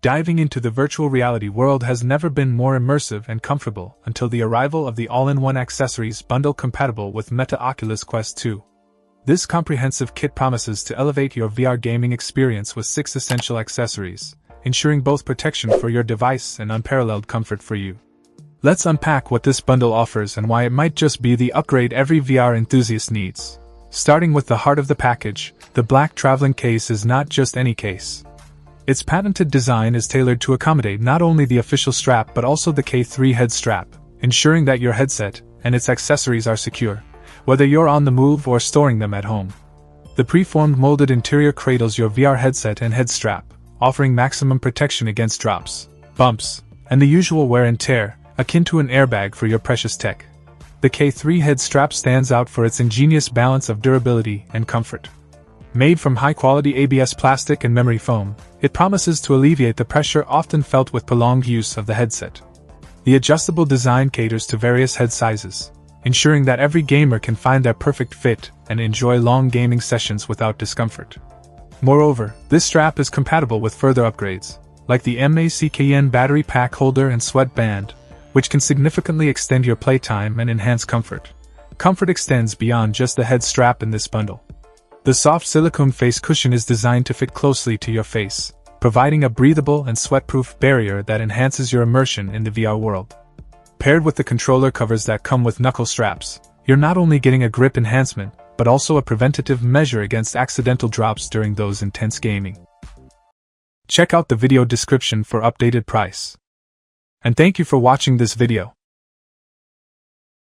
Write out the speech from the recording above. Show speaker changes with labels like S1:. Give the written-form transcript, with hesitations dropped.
S1: Diving into the virtual reality world has never been more immersive and comfortable until the arrival of the all-in-one accessories bundle compatible with Meta Oculus Quest 2. This comprehensive kit promises to elevate your VR gaming experience with 6 essential accessories, ensuring both protection for your device and unparalleled comfort for you. Let's unpack what this bundle offers and why it might just be the upgrade every VR enthusiast needs. Starting with the heart of the package, the black traveling case is not just any case. Its patented design is tailored to accommodate not only the official strap but also the K3 head strap, ensuring that your headset and its accessories are secure, whether you're on the move or storing them at home. The preformed molded interior cradles your VR headset and head strap, offering maximum protection against drops, bumps, and the usual wear and tear, akin to an airbag for your precious tech. The K3 head strap stands out for its ingenious balance of durability and comfort. Made from high-quality ABS plastic and memory foam, it promises to alleviate the pressure often felt with prolonged use of the headset. The adjustable design caters to various head sizes, ensuring that every gamer can find their perfect fit and enjoy long gaming sessions without discomfort. Moreover, this strap is compatible with further upgrades, like the MACKN battery pack holder and sweatband, which can significantly extend your playtime and enhance comfort. Comfort extends beyond just the head strap in this bundle. The soft silicone face cushion is designed to fit closely to your face, providing a breathable and sweat-proof barrier that enhances your immersion in the VR world. Paired with the controller covers that come with knuckle straps, you're not only getting a grip enhancement, but also a preventative measure against accidental drops during those intense gaming. Check out the video description for updated price. And thank you for watching this video.